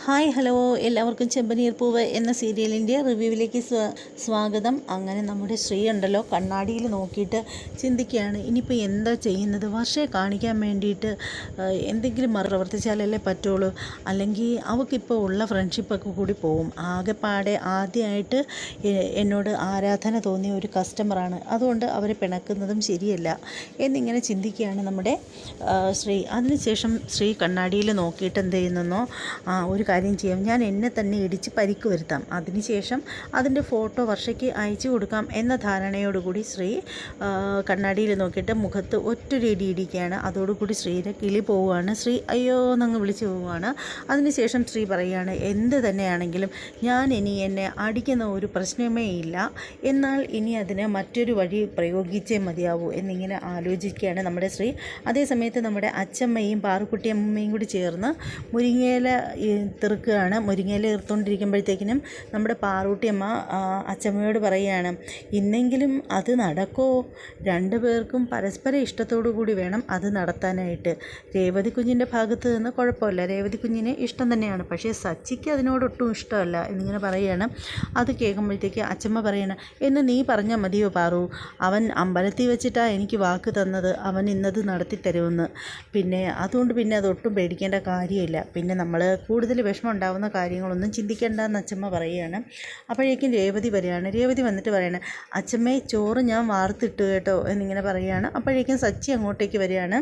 Hi hello എല്ലാവർക്കും ചെമ്പനീർ പൂവ് എന്ന സീരിയലിൻ്റെ റിവ്യൂവിലേക്ക് സ്വാഗതം. അങ്ങനെ നമ്മുടെ ശ്രീ ഉണ്ടല്ലോ കണ്ണാടിയിൽ നോക്കിയിട്ട് ചിന്തിക്കുകയാണ്, ഇനിയിപ്പോൾ എന്താ ചെയ്യുന്നത്? വർഷയെ കാണിക്കാൻ വേണ്ടിയിട്ട് എന്തെങ്കിലും പ്രവർത്തിച്ചാലല്ലേ പറ്റുള്ളൂ, അല്ലെങ്കിൽ അവൾക്കിപ്പോൾ ഉള്ള ഫ്രണ്ട്ഷിപ്പൊക്കെ കൂടി പോവും. ആകെപ്പാടെ ആദ്യമായിട്ട് എന്നോട് ആരാധന തോന്നിയ ഒരു കസ്റ്റമറാണ്, അതുകൊണ്ട് അവരെ പിണക്കുന്നതും ശരിയല്ല എന്നിങ്ങനെ ചിന്തിക്കുകയാണ് നമ്മുടെ ശ്രീ. അതിനുശേഷം ശ്രീ കണ്ണാടിയിൽ നോക്കിയിട്ട് എന്ത് ചെയ്യുന്നെന്നോ, ഒരു കാര്യം ചെയ്യാം, ഞാൻ എന്നെ തന്നെ ഇടിച്ച് പരിക്ക് വരുത്താം, അതിനുശേഷം അതിൻ്റെ ഫോട്ടോ വർഷയ്ക്ക് അയച്ചു കൊടുക്കാം എന്ന ധാരണയോടുകൂടി ശ്രീ കണ്ണാടിയിൽ നോക്കിയിട്ട് മുഖത്ത് ഒറ്റൊരു ഇടി ഇടിക്കുകയാണ്. അതോടുകൂടി ശ്രീയുടെ കിളി പോവുകയാണ്. ശ്രീ അയ്യോ എന്നങ്ങ് വിളിച്ചു പോവുകയാണ്. അതിനുശേഷം ശ്രീ പറയുകയാണ്, എന്ത് തന്നെയാണെങ്കിലും ഞാൻ ഇനി എന്നെ അടിക്കുന്ന ഒരു പ്രശ്നമേ ഇല്ല, എന്നാൽ ഇനി അതിന് മറ്റൊരു വഴി പ്രയോഗിച്ചേ മതിയാവൂ എന്നിങ്ങനെ ആലോചിക്കുകയാണ് നമ്മുടെ ശ്രീ. അതേസമയത്ത് നമ്മുടെ അച്ചമ്മയും പാറുക്കുട്ടിയമ്മയും കൂടി ചേർന്ന് മുരിങ്ങയില തീർക്കുകയാണ്. മുരിങ്ങയില തീർത്തുകൊണ്ടിരിക്കുമ്പോഴത്തേക്കിനും നമ്മുടെ പാറൂട്ടിയമ്മ അച്ചമ്മയോട് പറയുകയാണ്, ഇന്നെങ്കിലും അത് നടക്കോ? രണ്ടു പേർക്കും പരസ്പര ഇഷ്ടത്തോടു കൂടി വേണം അത് നടത്താനായിട്ട്. രേവതി കുഞ്ഞിൻ്റെ ഭാഗത്ത് നിന്ന് കുഴപ്പമില്ല, രേവതി കുഞ്ഞിന് ഇഷ്ടം തന്നെയാണ്, പക്ഷേ സച്ചിക്ക് അതിനോടൊട്ടും ഇഷ്ടമല്ല എന്നിങ്ങനെ പറയുകയാണ്. അത് കേൾക്കുമ്പോഴത്തേക്ക് അച്ചമ്മ പറയണം, എന്ന് നീ പറഞ്ഞാൽ മതിയോ പാറു? അവൻ അമ്പലത്തിൽ വെച്ചിട്ടാണ് എനിക്ക് വാക്ക് തന്നത്, അവൻ ഇന്നത് നടത്തി തരുമെന്ന്. പിന്നെ അതുകൊണ്ട് പിന്നെ അതൊട്ടും പേടിക്കേണ്ട കാര്യമില്ല, പിന്നെ നമ്മൾ കൂടുതൽ വിഷമം ഉണ്ടാകുന്ന കാര്യങ്ങളൊന്നും ചിന്തിക്കേണ്ടെന്ന് അച്ചമ്മ പറയുകയാണ്. അപ്പോഴേക്കും രേവതി വരികയാണ്. രേവതി വന്നിട്ട് പറയണം, അച്ചമ്മേ ചോറ് ഞാൻ വാർത്തിട്ട് കേട്ടോ എന്നിങ്ങനെ പറയുകയാണ്. അപ്പോഴേക്കും സച്ചി അങ്ങോട്ടേക്ക് വരികയാണ്.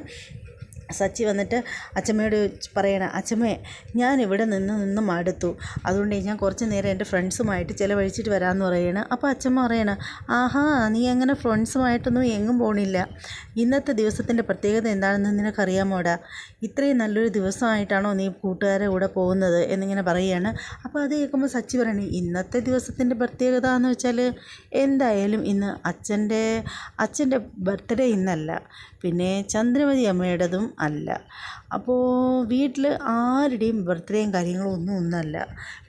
സച്ചി വന്നിട്ട് അച്ചമ്മയോട് പറയണം, അച്ചമ്മേ ഞാൻ ഇവിടെ നിന്ന് മടുത്തു, അതുകൊണ്ട് ഞാൻ കുറച്ച് നേരം എൻ്റെ ഫ്രണ്ട്സുമായിട്ട് ചിലവഴിച്ചിട്ട് വരാമെന്ന് പറയണം. അപ്പോൾ അച്ചമ്മ പറയണം, ആഹാ നീ അങ്ങനെ ഫ്രണ്ട്സുമായിട്ടൊന്നും എങ്ങും പോണില്ല, ഇന്നത്തെ ദിവസത്തിൻ്റെ പ്രത്യേകത എന്താണെന്ന് നിനക്കറിയാമോടാ? ഇത്രയും നല്ലൊരു ദിവസമായിട്ടാണോ നീ കൂട്ടുകാരെ കൂടെ പോകുന്നത് എന്നിങ്ങനെ പറയുകയാണ്. അപ്പോൾ അത് കേൾക്കുമ്പോൾ സച്ചി പറയണേ, ഇന്നത്തെ ദിവസത്തിൻ്റെ പ്രത്യേകത എന്ന് വെച്ചാൽ എന്തായാലും ഇന്ന് അച്ഛൻ്റെ ബർത്ത്ഡേ ഇന്നല്ല, പിന്നെ ചന്ദ്രമതി അമ്മയുടേതും അല്ല, അപ്പോൾ വീട്ടിൽ ആരുടെയും ബർത്ത്ഡേയും കാര്യങ്ങളും ഒന്നല്ല,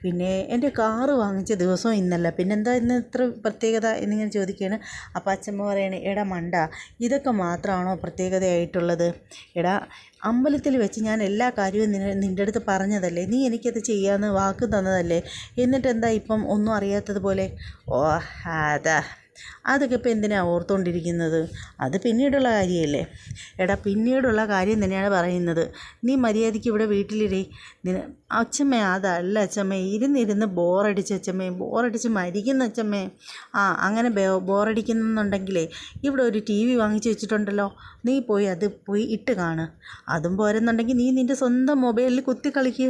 പിന്നെ എൻ്റെ കാറ് വാങ്ങിച്ച ദിവസവും ഇന്നല്ല, പിന്നെന്താ ഇന്ന് ഇത്ര പ്രത്യേകത എന്നിങ്ങനെ ചോദിക്കുകയാണ്. അപ്പോൾ അച്ഛമ്മ പറയണേ, എടാ മണ്ട, ഇതൊക്കെ മാത്രമാണോ പ്രത്യേകതയായിട്ടുള്ളത്? എടാ അമ്പലത്തിൽ വെച്ച് ഞാൻ എല്ലാ കാര്യവും നിൻ്റെ അടുത്ത് പറഞ്ഞതല്ലേ, നീ എനിക്കത് ചെയ്യാമെന്ന് വാക്ക് തന്നതല്ലേ, എന്നിട്ട് എന്താ ഇപ്പം ഒന്നും അറിയാത്തതുപോലെ? ഓ അതൊക്കെ ഇപ്പം എന്തിനാണ് ഓർത്തുകൊണ്ടിരിക്കുന്നത്? അത് പിന്നീടുള്ള കാര്യമല്ലേ. എടാ പിന്നീടുള്ള കാര്യം തന്നെയാണ് പറയുന്നത്, നീ മര്യാദയ്ക്ക് ഇവിടെ വീട്ടിലിരി. അച്ഛമ്മേ അതല്ല അച്ഛമ്മേ, ഇരുന്നിരുന്ന് ബോറടിച്ച് അച്ഛമ്മേ, ബോറടിച്ച് മരിക്കുന്ന അച്ഛമ്മേ. അങ്ങനെ ബോറടിക്കുന്നുണ്ടെങ്കിലേ ഇവിടെ ഒരു TV വാങ്ങിച്ച് വെച്ചിട്ടുണ്ടല്ലോ, നീ പോയി അത് ഇട്ട് കാണ്. അതും പോരെന്നുണ്ടെങ്കിൽ നീ നിൻ്റെ സ്വന്തം മൊബൈലിൽ കുത്തി കളിക്ക്.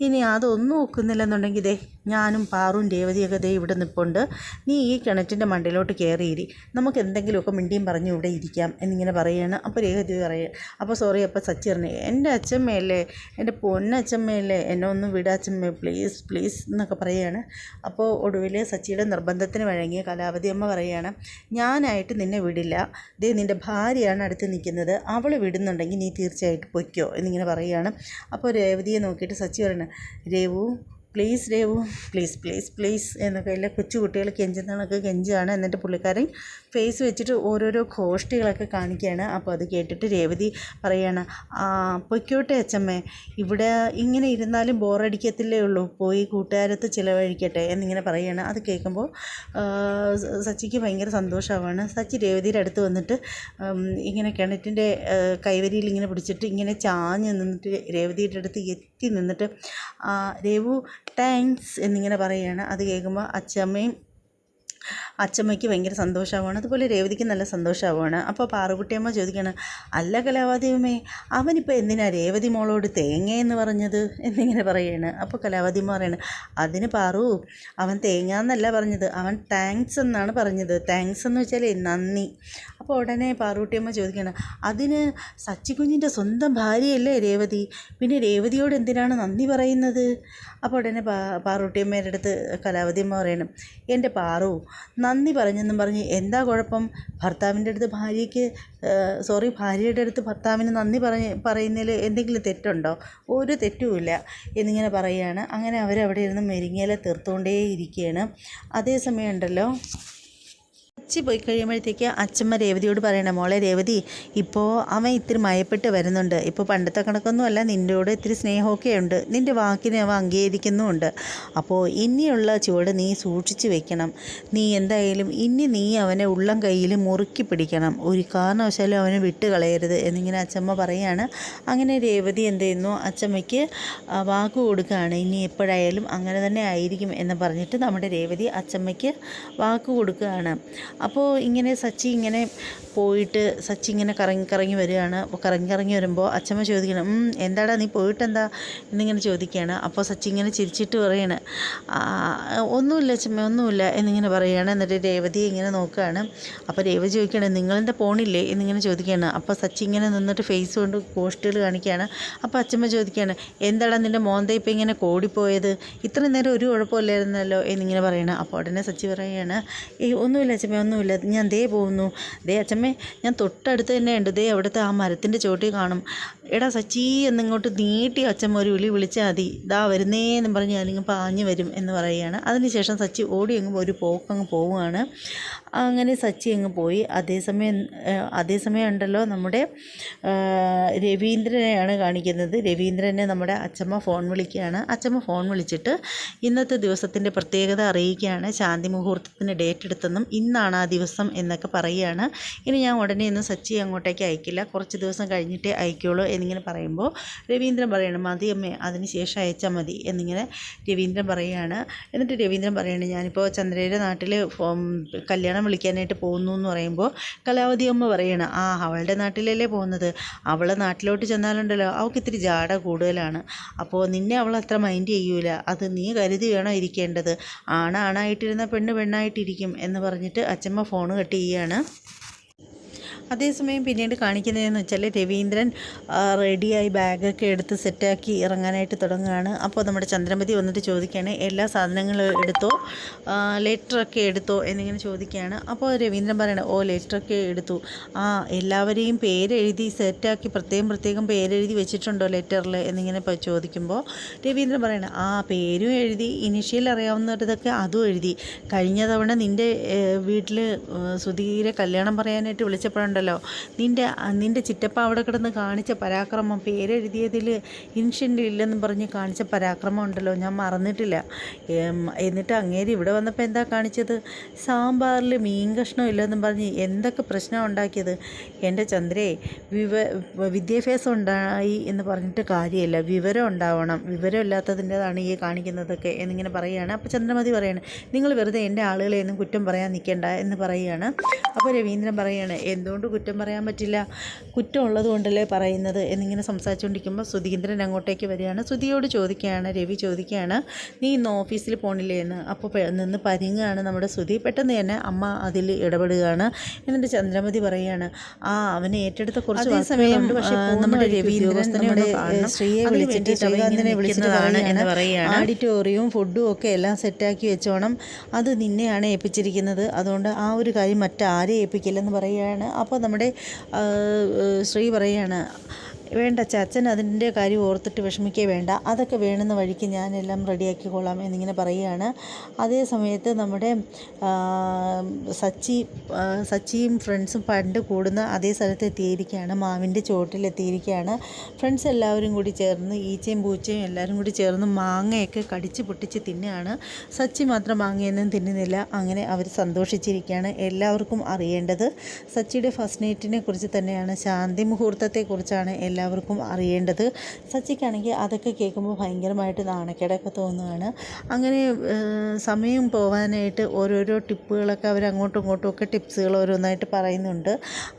ഇനി അതൊന്നും ഒക്കുന്നില്ലെന്നുണ്ടെങ്കിൽ ദേ ഞാനും പാറും രേവതിയൊക്കെ ദേ ഇവിടെ നിൽപ്പുണ്ട്, നീ ഈ കിണറ്റിൻ്റെ മണ്ടയിലോട്ട് കയറിയിരി, നമുക്ക് എന്തെങ്കിലുമൊക്കെ മിണ്ടിയും പറഞ്ഞ് ഇവിടെ ഇരിക്കാം എന്നിങ്ങനെ പറയുകയാണ്. അപ്പോൾ രേവതി പറയുക, അപ്പോൾ സോറി, അപ്പോൾ സച്ചി പറഞ്ഞു, എൻ്റെ അച്ഛമ്മയല്ലേ, എൻ്റെ പൊന്നച്ഛമ്മയല്ലേ, എന്നെ ഒന്ന് വിടാച്ചമ്മേ പ്ലീസ് പ്ലീസ് എന്നൊക്കെ പറയുകയാണ്. അപ്പോൾ ഒടുവിൽ സച്ചിയുടെ നിർബന്ധത്തിന് വഴങ്ങിയ കലാവതി അമ്മ പറയുകയാണ്, ഞാനായിട്ട് നിന്നെ വിടില്ല, ദേ നിൻ്റെ ഭാര്യയാണ് അടുത്ത് നിൽക്കുന്നത്, അവൾ വിടുന്നുണ്ടെങ്കിൽ നീ തീർച്ചയായിട്ടും പൊയ്ക്കോ എന്നിങ്ങനെ പറയുകയാണ്. അപ്പോൾ രേവതിയെ നോക്കിയിട്ട് സച്ചി പറയണം, Revu please Revu please please please എന്നൊക്കെ എല്ലാ കൊച്ചു കുട്ടികൾ കെഞ്ചുന്നതൊക്കെ കെഞ്ചുകയാണ്. എന്നിട്ട് പുള്ളിക്കാരൻ ഫേസ് വെച്ചിട്ട് ഓരോരോ ഘോഷ്ടികളൊക്കെ കാണിക്കുകയാണ്. അപ്പോൾ അത് കേട്ടിട്ട് രേവതി പറയുകയാണ്, പൊയ്ക്കോട്ടെ അച്ഛമ്മേ, ഇവിടെ ഇങ്ങനെ ഇരുന്നാലും ബോറടിക്കത്തില്ലേ ഉള്ളൂ, പോയി കൂട്ടുകാരത്ത് ചിലവഴിക്കട്ടെ എന്നിങ്ങനെ പറയുകയാണ്. അത് കേൾക്കുമ്പോൾ സച്ചിക്ക് ഭയങ്കര സന്തോഷമാവാണ്. സച്ചി രേവതിയുടെ അടുത്ത് വന്നിട്ട് ഇങ്ങനെ കിണറ്റിൻ്റെ കൈവരിയിൽ ഇങ്ങനെ പിടിച്ചിട്ട് ഇങ്ങനെ ചാഞ്ഞ് നിന്നിട്ട് രേവതിയുടെ അടുത്ത് എത്തി നിന്നിട്ട് രേവു താങ്ക്സ് എന്നിങ്ങനെ പറയുകയാണ്. അത് കേൾക്കുമ്പോൾ അച്ചമ്മയ്ക്ക് ഭയങ്കര സന്തോഷമാവുകയാണ്, അതുപോലെ രേവതിക്ക് നല്ല സന്തോഷമാവുകയാണ്. അപ്പോൾ പാറുകുട്ടിയമ്മ ചോദിക്കുകയാണ്, അല്ല കലാവതിയമ്മേ, അവനിപ്പോൾ എന്തിനാ രേവതി മോളോട് തേങ്ങയെന്ന് പറഞ്ഞത് എന്നിങ്ങനെ പറയുകയാണ്. അപ്പോൾ കലാവതിയമ്മ പറയണം, അതിന് പാറു, അവൻ തേങ്ങ എന്നല്ല പറഞ്ഞത്, അവൻ താങ്ക്സ് എന്നാണ് പറഞ്ഞത്. താങ്ക്സ് എന്ന് വെച്ചാൽ നന്ദി. അപ്പോൾ ഉടനെ പാറുകുട്ടിയമ്മ ചോദിക്കുകയാണ്, അതിന് സച്ചിക്കുഞ്ഞിൻ്റെ സ്വന്തം ഭാര്യയല്ലേ രേവതി, പിന്നെ രേവതിയോട് എന്തിനാണ് നന്ദി പറയുന്നത്? അപ്പോൾ ഉടനെ പാറുകുട്ടിയമ്മയുടെ അടുത്ത് കലാവതിയമ്മ പറയണം, എൻ്റെ പാറു, നന്ദി പറഞ്ഞെന്നും പറഞ്ഞ് എന്താ കുഴപ്പം? ഭർത്താവിൻ്റെ അടുത്ത് ഭാര്യയുടെ അടുത്ത് ഭർത്താവിന് നന്ദി പറയുന്നതിൽ എന്തെങ്കിലും തെറ്റുണ്ടോ? ഒരു തെറ്റുമില്ല എന്നിങ്ങനെ പറയുകയാണ്. അങ്ങനെ അവരവിടെ ഇരുന്ന് മുരിങ്ങയില തീർത്തുകൊണ്ടേ ഇരിക്കുകയാണ്. അതേസമയം ഉണ്ടല്ലോ സച്ചി പോയി കഴിയുമ്പോഴത്തേക്ക് അച്ഛമ്മ രേവതിയോട് പറയണം, മോളെ രേവതി, ഇപ്പോൾ അവൻ ഇത്തിരി മയപ്പെട്ട് വരുന്നുണ്ട്. ഇപ്പോൾ പണ്ടത്തെ കണക്കൊന്നുമല്ല, നിൻ്റെയോട് ഇത്തിരി സ്നേഹമൊക്കെ ഉണ്ട്, നിൻ്റെ വാക്കിനെ അവൻ അംഗീകരിക്കുന്നുമുണ്ട്. അപ്പോൾ ഇനിയുള്ള ചുവട് നീ സൂക്ഷിച്ച് വെക്കണം. നീ എന്തായാലും നീ അവനെ ഉള്ളം കയ്യിൽ മുറുക്കി പിടിക്കണം. ഒരു കാരണവശാലും അവനെ വിട്ട് കളയരുത് എന്നിങ്ങനെ അച്ഛമ്മ പറയുകയാണ്. അങ്ങനെ രേവതി എന്ത് ചെയ്യുന്നു, അച്ഛമ്മയ്ക്ക് വാക്ക് കൊടുക്കുകയാണ്. ഇനി എപ്പോഴായാലും അങ്ങനെ തന്നെ ആയിരിക്കും എന്ന് പറഞ്ഞിട്ട് നമ്മുടെ രേവതി അച്ഛമ്മയ്ക്ക് വാക്ക് കൊടുക്കുകയാണ്. അപ്പോൾ ഇങ്ങനെ സച്ചി ഇങ്ങനെ പോയിട്ട് സച്ചി ഇങ്ങനെ കറങ്ങി വരികയാണ്. അപ്പോൾ കറങ്ങി വരുമ്പോൾ അച്ഛമ്മ ചോദിക്കണം, എന്താടാ നീ പോയിട്ടെന്താ എന്നിങ്ങനെ ചോദിക്കുകയാണ്. അപ്പോൾ സച്ചി ഇങ്ങനെ ചിരിച്ചിട്ട് പറയാണ്, ഒന്നുമില്ല അച്ഛമ്മ, ഒന്നുമില്ല എന്നിങ്ങനെ പറയുകയാണ്. എന്നിട്ട് രേവതിയെ ഇങ്ങനെ നോക്കുകയാണ്. അപ്പോൾ രേവതി ചോദിക്കുകയാണ്, നിങ്ങളെന്താ പോണില്ലേ എന്നിങ്ങനെ ചോദിക്കുകയാണ്. അപ്പോൾ സച്ചി ഇങ്ങനെ നിന്നിട്ട് ഫേസ് കൊണ്ട് പോസ്റ്റുകൾ കാണിക്കുകയാണ്. അപ്പോൾ അച്ഛമ്മ ചോദിക്കുകയാണ്, എന്താടാ നിൻ്റെ മോന്ത ഇപ്പം ഇങ്ങനെ കോടിപ്പോയത്, ഇത്രയും നേരം ഒരു കുഴപ്പമില്ലായിരുന്നല്ലോ എന്നിങ്ങനെ പറയണം. അപ്പോൾ ഉടനെ സച്ചി പറയുകയാണ്, ഒന്നുമില്ല അച്ഛമ്മ, ഒന്നുമില്ല, ഞാൻ ദേ പോകുന്നു. ദേ അച്ഛമ്മ, ഞാൻ തൊട്ടടുത്ത് തന്നെ ഉണ്ട്, ദേ അവിടുത്തെ ആ മരത്തിൻ്റെ ചോട്ടിൽ കാണും. എടാ സച്ചി എന്നിങ്ങോട്ട് നീട്ടി അച്ഛമ്മ ഒരു വിളിച്ചാൽ മതി, ദാ വരുന്നേന്നും പറഞ്ഞ് ഞാനിങ്ങ് പാഞ്ഞ് വരും എന്ന് പറയുകയാണ്. അതിനുശേഷം സച്ചി ഓടി അങ്ങ് ഒരു പോക്കങ്ങ് പോവുകയാണ്. അങ്ങനെ സച്ചി അങ്ങ് പോയി. അതേസമയം ഉണ്ടല്ലോ നമ്മുടെ രവീന്ദ്രനെയാണ് കാണിക്കുന്നത്. രവീന്ദ്രനെ നമ്മുടെ അച്ഛമ്മ ഫോൺ വിളിക്കുകയാണ്. അച്ഛമ്മ ഫോൺ വിളിച്ചിട്ട് ഇന്നത്തെ ദിവസത്തിൻ്റെ പ്രത്യേകത അറിയിക്കുകയാണ്. ശാന്തി മുഹൂർത്തത്തിന് ഡേറ്റ് എടുത്തെന്നും ഇന്നാണ് ആ ദിവസം എന്നൊക്കെ പറയുകയാണ്. ഇനി ഞാൻ ഉടനെ ഒന്നും സച്ചി അങ്ങോട്ടേക്ക് അയക്കില്ല, കുറച്ച് ദിവസം കഴിഞ്ഞിട്ടേ അയക്കുള്ളൂ എന്നിങ്ങനെ പറയുമ്പോൾ രവീന്ദ്രൻ പറയണം, മതി അമ്മേ, അതിന് ശേഷം അയച്ചാൽ മതി എന്നിങ്ങനെ രവീന്ദ്രൻ പറയുകയാണ്. എന്നിട്ട് രവീന്ദ്രൻ പറയുകയാണ്, ഞാനിപ്പോൾ ചന്ദ്രയുടെ നാട്ടിൽ കല്യാണം വിളിക്കാനായിട്ട് പോകുന്നു എന്ന് പറയുമ്പോൾ കലാവതി അമ്മ പറയണം, അവളുടെ നാട്ടിലല്ലേ പോകുന്നത്, അവളെ നാട്ടിലോട്ട് ചെന്നാലുണ്ടല്ലോ അവൾക്ക് ഇത്തിരി ജാട കൂടുതലാണ്, അപ്പോൾ നിന്നെ അവൾ അത്ര മൈൻഡ് ചെയ്യൂല, അത് നീ കരുതി വേണം ഇരിക്കേണ്ടത്, ആണായിട്ടിരുന്ന പെണ്ണ് പെണ്ണായിട്ടിരിക്കും എന്ന് പറഞ്ഞിട്ട് അച്ഛമ്മ ഫോൺ കട്ട് ചെയ്യുകയാണ്. അതേസമയം പിന്നീട് കാണിക്കുന്നതെന്ന് വെച്ചാൽ രവീന്ദ്രൻ റെഡിയായി ബാഗൊക്കെ എടുത്ത് സെറ്റാക്കി ഇറങ്ങാനായിട്ട് തുടങ്ങുകയാണ്. അപ്പോൾ നമ്മുടെ ചന്ദ്രമതി വന്നിട്ട് ചോദിക്കുകയാണ്, എല്ലാ സാധനങ്ങളും എടുത്തോ, ലെറ്ററൊക്കെ എടുത്തോ എന്നിങ്ങനെ ചോദിക്കുകയാണ്. അപ്പോൾ രവീന്ദ്രൻ പറയണം, ലെറ്ററൊക്കെ എടുത്തു, എല്ലാവരെയും പേരെഴുതി സെറ്റാക്കി പ്രത്യേകം പേരെഴുതി വെച്ചിട്ടുണ്ടോ ലെറ്ററിൽ എന്നിങ്ങനെ ചോദിക്കുമ്പോൾ രവീന്ദ്രൻ പറയണം, പേരും എഴുതി, ഇനിഷ്യൽ അറിയാവുന്നവരതൊക്കെ അതും എഴുതി, കഴിഞ്ഞ തവണ നിൻ്റെ വീട്ടിൽ സുധീരെ കല്യാണം പറയാനായിട്ട് വിളിച്ചപ്പോഴുണ്ടല്ലോ നിൻ്റെ ചിറ്റപ്പ അവിടെ കിടന്ന് കാണിച്ച പരാക്രമം, പേരെഴുതിയതിൽ ഇൻഷ്യൻ്റ് ഇല്ലെന്നും പറഞ്ഞ് കാണിച്ച പരാക്രമം ഉണ്ടല്ലോ, ഞാൻ മറന്നിട്ടില്ല. എന്നിട്ട് അങ്ങേര് ഇവിടെ വന്നപ്പോൾ എന്താ കാണിച്ചത്, സാമ്പാറിൽ മീൻ കഷ്ണം ഇല്ലെന്നും പറഞ്ഞ് എന്തൊക്കെ പ്രശ്നം ഉണ്ടാക്കിയത്. എൻ്റെ ചന്ദ്രേ, വിദ്യാഭ്യാസം ഉണ്ടായി എന്ന് പറഞ്ഞിട്ട് കാര്യമില്ല, വിവരം ഉണ്ടാവണം, വിവരം ഇല്ലാത്തതിൻ്റെതാണ് ഈ കാണിക്കുന്നതൊക്കെ എന്നിങ്ങനെ പറയുകയാണ്. അപ്പോൾ ചന്ദ്രമതി പറയാണ്, നിങ്ങൾ വെറുതെ എൻ്റെ ആളുകളെ ഒന്നും കുറ്റം പറയാൻ നിൽക്കേണ്ട എന്ന് പറയുകയാണ്. അപ്പോൾ രവീന്ദ്രൻ പറയുകയാണ്, എന്തുകൊണ്ട് കുറ്റം പറയാൻ പറ്റില്ല, കുറ്റം ഉള്ളത് കൊണ്ടല്ലേ പറയുന്നത് എന്നിങ്ങനെ സംസാരിച്ചുകൊണ്ടിരിക്കുമ്പോൾ സുധീന്ദ്രൻ അങ്ങോട്ടേക്ക് വരികയാണ്. സുധിയോട് ചോദിക്കുകയാണ്, രവി ചോദിക്കുകയാണ്, നീ ഇന്ന് ഓഫീസിൽ പോണില്ലേ എന്ന്. അപ്പോൾ നിന്ന് പരിങ്ങുകയാണ് നമ്മുടെ സുധി. പെട്ടെന്ന് തന്നെ അമ്മ അതിൽ ഇടപെടുകയാണ്. എന്നിട്ട് ചന്ദ്രമതി പറയുകയാണ്, അവനെ ഏറ്റെടുത്ത കുറച്ച് സമയമുണ്ട്, പക്ഷേ നമ്മുടെ രവീന്ദ്രൻ നമ്മുടെ ശ്രീയെ വിളിച്ചിട്ട് ശ്രീകാന്തിനെ വിളിച്ചിട്ടാണ് എന്ന് പറയുകയാണ്. ഓഡിറ്റോറിയവും ഫുഡും ഒക്കെ എല്ലാം സെറ്റാക്കി വെച്ചോണം, അത് നിന്നെയാണ് ഏൽപ്പിച്ചിരിക്കുന്നത്, അതുകൊണ്ട് ആ ഒരു കാര്യം മറ്റാരെ ഏൽപ്പിക്കില്ലെന്ന് പറയുകയാണ്. അപ്പോൾ നമ്മുടെ ശ്രീ പറയുകയാണ്, വേണ്ട ചാച്ചൻ അതിൻ്റെ കാര്യം ഓർത്തിട്ട് വിഷമിക്കേ വേണ്ട, അതൊക്കെ വേണമെന്ന വഴിക്ക് ഞാനെല്ലാം റെഡിയാക്കിക്കൊള്ളാം എന്നിങ്ങനെ പറയുകയാണ്. അതേ സമയത്ത് നമ്മുടെ സച്ചിയും ഫ്രണ്ട്സും പണ്ട് കൂടുന്ന അതേ സ്ഥലത്ത് എത്തിയിരിക്കുകയാണ്, മാവിൻ്റെ ചോട്ടിലെത്തിയിരിക്കുകയാണ്. ഫ്രണ്ട്സ് എല്ലാവരും കൂടി ചേർന്ന് ഈച്ചയും പൂച്ചയും എല്ലാവരും കൂടി ചേർന്ന് മാങ്ങയൊക്കെ കടിച്ച് പൊട്ടിച്ച് തിന്നുകയാണ്. സച്ചി മാത്രം മാങ്ങയൊന്നും തിന്നുന്നില്ല. അങ്ങനെ അവർ സന്തോഷിച്ചിരിക്കുകയാണ്. എല്ലാവർക്കും അറിയേണ്ടത് സച്ചിയുടെ ഫസ്റ്റ് നൈറ്റിനെ കുറിച്ച് തന്നെയാണ്, ശാന്തി മുഹൂർത്തത്തെക്കുറിച്ചാണ് എല്ലാവർക്കും അറിയേണ്ടത്. സച്ചിക്കാണെങ്കിൽ അതൊക്കെ കേൾക്കുമ്പോൾ ഭയങ്കരമായിട്ട് നാണക്കേടൊക്കെ തോന്നുകയാണ്. അങ്ങനെ സമയം പോകാനായിട്ട് ഓരോരോ ടിപ്പുകളൊക്കെ അവർ അങ്ങോട്ടും ഇങ്ങോട്ടും ഒക്കെ ടിപ്സുകൾ ഓരോന്നായിട്ട് പറയുന്നുണ്ട്.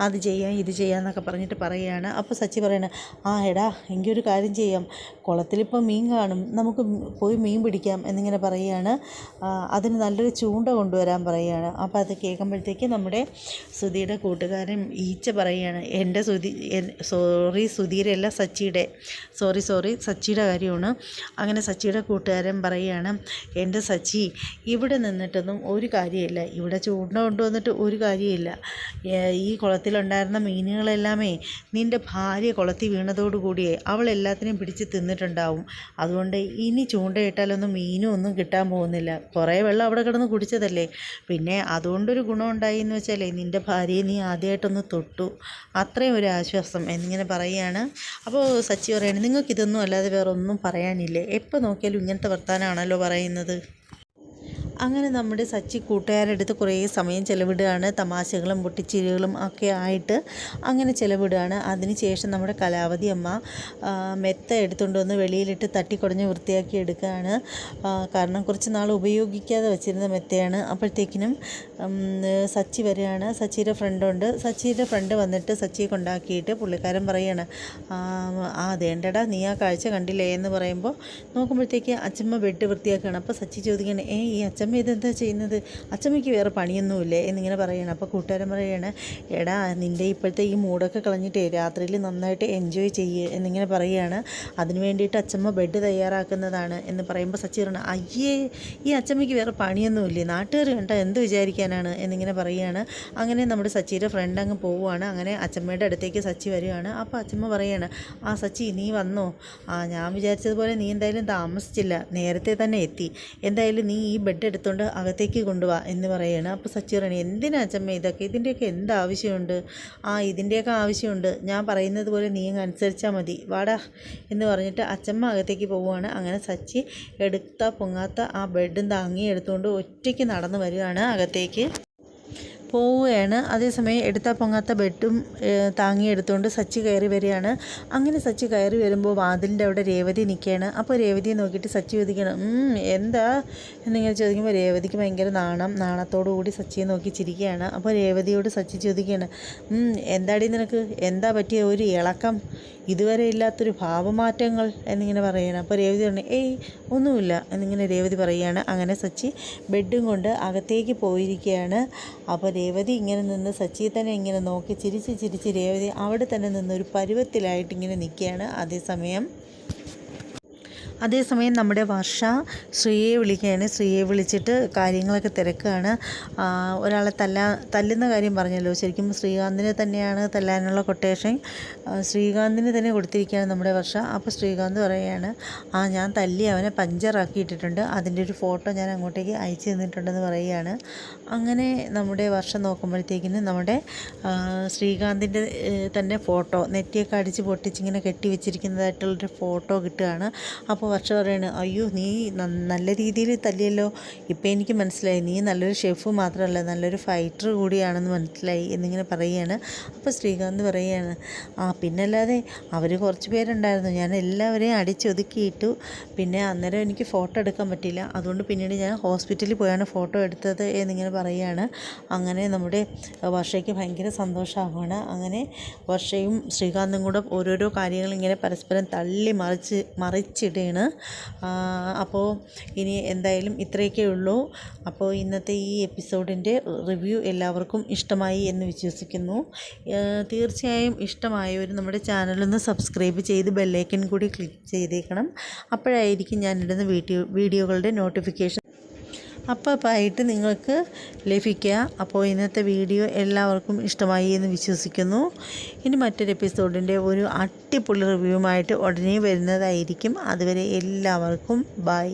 അത് ചെയ്യാം ഇത് ചെയ്യാം എന്നൊക്കെ പറഞ്ഞിട്ട് പറയുകയാണ്. അപ്പോൾ സച്ചി പറയണ, എടാ എങ്കിൽ ഒരു കാര്യം ചെയ്യാം, കുളത്തിലിപ്പോൾ മീൻ കാണും, നമുക്ക് പോയി മീൻ പിടിക്കാം എന്നിങ്ങനെ പറയുകയാണ്. അതിന് നല്ലൊരു ചൂണ്ട കൊണ്ടുവരാൻ പറയുകയാണ്. അപ്പോൾ അത് കേൾക്കുമ്പോഴത്തേക്ക് നമ്മുടെ സുധിയുടെ കൂട്ടുകാരൻ ഈച്ച പറയുകയാണ്, എൻ്റെ സുധി സുധീരല്ല സച്ചിയുടെ കാര്യമാണ്. അങ്ങനെ സച്ചിയുടെ കൂട്ടുകാരൻ പറയുകയാണ്, എൻ്റെ സച്ചി ഇവിടെ നിന്നിട്ടൊന്നും ഒരു കാര്യമില്ല, ഇവിടെ ചൂണ്ട കൊണ്ടുവന്നിട്ട് ഒരു കാര്യമില്ല. ഈ കുളത്തിലുണ്ടായിരുന്ന മീനുകളെല്ലാമേ നിൻ്റെ ഭാര്യ കുളത്തിൽ വീണതോടുകൂടിയേ അവൾ എല്ലാത്തിനെയും പിടിച്ച് തിന്നിട്ടുണ്ടാവും. അതുകൊണ്ട് ഇനി ചൂണ്ടയിട്ടാലൊന്നും മീനും ഒന്നും കിട്ടാൻ പോകുന്നില്ല. കുറേ വെള്ളം അവിടെ കിടന്ന് കുടിച്ചതല്ലേ, പിന്നെ അതുകൊണ്ടൊരു ഗുണമുണ്ടായി എന്ന് വെച്ചാലേ നിൻ്റെ ഭാര്യയെ നീ ആദ്യമായിട്ടൊന്ന് തൊട്ടു, അത്രയും ഒരു ആശ്വാസം എന്നിങ്ങനെ പറയുകയാണ്. അപ്പോൾ സച്ചി പറയുകയാണ്, നിങ്ങൾക്കിതൊന്നും അല്ലാതെ വേറെ ഒന്നും പറയാനില്ലേ, എപ്പോൾ നോക്കിയാലും ഇങ്ങനത്തെ വർത്താനമാണല്ലോ പറയുന്നത്. അങ്ങനെ നമ്മുടെ സച്ചി കൂട്ടുകാരെടുത്ത് കുറേ സമയം ചിലവിടുകയാണ്, തമാശകളും പൊട്ടിച്ചിരികളും ഒക്കെ ആയിട്ട് അങ്ങനെ ചിലവിടുകയാണ്. അതിനുശേഷം നമ്മുടെ കലാവതി അമ്മ മെത്ത എടുത്തുകൊണ്ട് വന്ന് വെളിയിലിട്ട് തട്ടിക്കുടഞ്ഞ് വൃത്തിയാക്കി എടുക്കുകയാണ്. കാരണം കുറച്ച് നാൾ ഉപയോഗിക്കാതെ വെച്ചിരുന്ന മെത്തയാണ്. അപ്പോഴത്തേക്കിനും സച്ചി വരികയാണ്. സച്ചിയുടെ ഫ്രണ്ട് വന്നിട്ട് സച്ചിയെ കൊണ്ടാക്കിയിട്ട് പുള്ളിക്കാരൻ പറയുകയാണ്, അതേണ്ടടാ നീ ആ കാഴ്ച കണ്ടില്ലേ എന്ന് പറയുമ്പോൾ നോക്കുമ്പോഴത്തേക്ക് അച്ചമ്മ ബെഡ് വൃത്തിയാക്കുകയാണ്. അപ്പോൾ സച്ചി ചോദിക്കുകയാണ്, ഈ അച്ചമ്മ ഇതെന്താ ചെയ്യുന്നത്, അച്ചമ്മയ്ക്ക് വേറെ പണിയൊന്നുമില്ലേ എന്നിങ്ങനെ പറയുകയാണ്. അപ്പോൾ കൂട്ടുകാരൻ പറയുകയാണ്, എടാ നിൻ്റെ ഇപ്പോഴത്തെ ഈ മൂടൊക്കെ കളഞ്ഞിട്ടേ രാത്രിയിൽ നന്നായിട്ട് എൻജോയ് ചെയ്യുക എന്നിങ്ങനെ പറയുകയാണ്. അതിന് വേണ്ടിയിട്ട് അച്ചമ്മ ബെഡ് തയ്യാറാക്കുന്നതാണ് എന്ന് പറയുമ്പോൾ സച്ചി പറയണം, അയ്യേ ഈ അച്ചമ്മയ്ക്ക് വേറെ പണിയൊന്നുമില്ലേ, നാട്ടുകാർ കണ്ട എന്ത് വിചാരിക്കാനാണ് എന്നിങ്ങനെ പറയുകയാണ്. അങ്ങനെ നമ്മുടെ സച്ചിയുടെ ഫ്രണ്ട് അങ്ങ് പോവുകയാണ്. അങ്ങനെ അച്ചമ്മയുടെ അടുത്തേക്ക് സച്ചി വരികയാണ്. അപ്പോൾ അച്ചമ്മ പറയുകയാണ്, സച്ചി നീ വന്നോ, ഞാൻ വിചാരിച്ചതുപോലെ നീ എന്തായാലും താമസിച്ചില്ല, നേരത്തെ തന്നെ എത്തി, എന്തായാലും നീ ഈ ബെഡ് എടുത്തുകൊണ്ട് അകത്തേക്ക് കൊണ്ടുപോവാ എന്ന് പറയുകയാണ്. അപ്പോൾ സച്ചി പറയണേ, എന്തിനാ അച്ചമ്മ ഇതൊക്കെ, ഇതിൻ്റെയൊക്കെ എന്ത് ആവശ്യമുണ്ട്, ഇതിൻ്റെയൊക്കെ ആവശ്യമുണ്ട്, ഞാൻ പറയുന്നത് പോലെ നീ അനുസരിച്ചാൽ മതി, വാടാ എന്ന് പറഞ്ഞിട്ട് അച്ചമ്മ അകത്തേക്ക് പോവുകയാണ്. അങ്ങനെ സച്ചി എടുത്താൽ പൊങ്ങാത്ത ആ ബെഡും താങ്ങി എടുത്തുകൊണ്ട് ഒറ്റയ്ക്ക് നടന്നു വരികയാണ് അകത്തേക്ക് പോവുകയാണ്. അതേസമയം എടുത്താൽ പൊങ്ങാത്ത ബെഡും താങ്ങി എടുത്തുകൊണ്ട് സച്ചി കയറി വരികയാണ്. അങ്ങനെ സച്ചി കയറി വരുമ്പോൾ വാതിലിൻ്റെ അവിടെ രേവതി നിൽക്കുകയാണ്. അപ്പോൾ രേവതിയെ നോക്കിയിട്ട് സച്ചി ചോദിക്കണം, എന്താ എന്നിങ്ങനെ ചോദിക്കുമ്പോൾ രേവതിക്ക് ഭയങ്കര നാണത്തോടു കൂടി സച്ചിയെ നോക്കി ചിരിക്കുകയാണ്. അപ്പോൾ രേവതിയോട് സച്ചി ചോദിക്കുകയാണ്, എന്താടി നിനക്ക്, എന്താ പറ്റിയ ഒരു ഇളക്കം, ഇതുവരെ ഇല്ലാത്തൊരു ഭാവമാറ്റങ്ങൾ എന്നിങ്ങനെ പറയുകയാണ്. അപ്പോൾ രേവതി പറഞ്ഞു, ഒന്നുമില്ല എന്നിങ്ങനെ രേവതി പറയുകയാണ്. അങ്ങനെ സച്ചി ബെഡും കൊണ്ട് അകത്തേക്ക് പോയിരിക്കുകയാണ്. അപ്പോൾ രേവതി ഇങ്ങനെ നിന്ന് സച്ചിയെ തന്നെ ഇങ്ങനെ നോക്കി ചിരിച്ച് രേവതി അവിടെ തന്നെ നിന്നൊരു പരുവത്തിലായിട്ട് ഇങ്ങനെ നിൽക്കുകയാണ്. അതേസമയം നമ്മുടെ വർഷ ശ്രീയെ വിളിക്കുകയാണ്. ശ്രീയെ വിളിച്ചിട്ട് കാര്യങ്ങളൊക്കെ തിരക്കുകയാണ്. ഒരാളെ തല്ലുന്ന കാര്യം പറഞ്ഞല്ലോ, ശരിക്കും ശ്രീകാന്തിനെ തന്നെയാണ് തല്ലാനുള്ള കൊട്ടേഷൻ ശ്രീകാന്തിന് തന്നെ കൊടുത്തിരിക്കുകയാണ് നമ്മുടെ വർഷ. അപ്പോൾ ശ്രീകാന്ത് പറയുകയാണ്, ഞാൻ തല്ലി അവനെ പഞ്ചറാക്കിയിട്ടിട്ടുണ്ട്, അതിൻ്റെ ഒരു ഫോട്ടോ ഞാൻ അങ്ങോട്ടേക്ക് അയച്ചു തന്നിട്ടുണ്ടെന്ന് പറയുകയാണ്. അങ്ങനെ നമ്മുടെ വർഷം നോക്കുമ്പോഴത്തേക്കിന് നമ്മുടെ ശ്രീകാന്തിൻ്റെ തന്നെ ഫോട്ടോ നെറ്റിയൊക്കെ അടിച്ച് പൊട്ടിച്ചിങ്ങനെ കെട്ടി വെച്ചിരിക്കുന്നതായിട്ടുള്ളൊരു ഫോട്ടോ കിട്ടുകയാണ്. അപ്പോൾ വർഷ പറയാണ്, അയ്യോ നീ നല്ല രീതിയിൽ തല്ലിയല്ലോ, ഇപ്പം എനിക്ക് മനസ്സിലായി, നീ നല്ലൊരു ഷെഫ് മാത്രമല്ല നല്ലൊരു ഫൈറ്റർ കൂടിയാണെന്ന് മനസ്സിലായി എന്നിങ്ങനെ പറയുകയാണ്. അപ്പോൾ ശ്രീകാന്ത് പറയുകയാണ്, പിന്നല്ലാതെ അവർ കുറച്ച് പേരുണ്ടായിരുന്നു, ഞാൻ എല്ലാവരെയും അടിച്ചൊതുക്കിയിട്ടു, പിന്നെ അന്നേരം എനിക്ക് ഫോട്ടോ എടുക്കാൻ പറ്റിയില്ല, അതുകൊണ്ട് പിന്നീട് ഞാൻ ഹോസ്പിറ്റലിൽ പോയാണ് ഫോട്ടോ എടുത്തത് എന്നിങ്ങനെ പറയുകയാണ്. അങ്ങനെ നമ്മുടെ വർഷയ്ക്ക് ഭയങ്കര സന്തോഷമാവുകയാണ്. അങ്ങനെ വർഷയും ശ്രീകാന്തും കൂടെ ഓരോരോ കാര്യങ്ങൾ ഇങ്ങനെ പരസ്പരം തള്ളി മറിച്ചിടുകയാണ്. അപ്പോൾ ഇനി എന്തായാലും ഇത്രയൊക്കെ ഉള്ളൂ. അപ്പോൾ ഇന്നത്തെ ഈ എപ്പിസോഡിൻ്റെ റിവ്യൂ എല്ലാവർക്കും ഇഷ്ടമായി എന്ന് വിശ്വസിക്കുന്നു. തീർച്ചയായും ഇഷ്ടമായവർ നമ്മുടെ ചാനലൊന്ന് സബ്സ്ക്രൈബ് ചെയ്ത് ബെല്ലൈക്കൺ കൂടി ക്ലിക്ക് ചെയ്തേക്കണം. അപ്പോഴായിരിക്കും ഞാനിടുന്ന വീഡിയോകളുടെ നോട്ടിഫിക്കേഷൻ അപ്പായിട്ട് നിങ്ങൾക്ക് ലഭിക്കുക. അപ്പോൾ ഇന്നത്തെ വീഡിയോ എല്ലാവർക്കും ഇഷ്ടമായി എന്ന് വിശ്വസിക്കുന്നു. ഇനി മറ്റൊരു എപ്പിസോഡിൻ്റെ ഒരു അടിപൊളി റിവ്യൂവുമായിട്ട് ഉടനെ വരുന്നതായിരിക്കും. അതുവരെ എല്ലാവർക്കും ബൈ.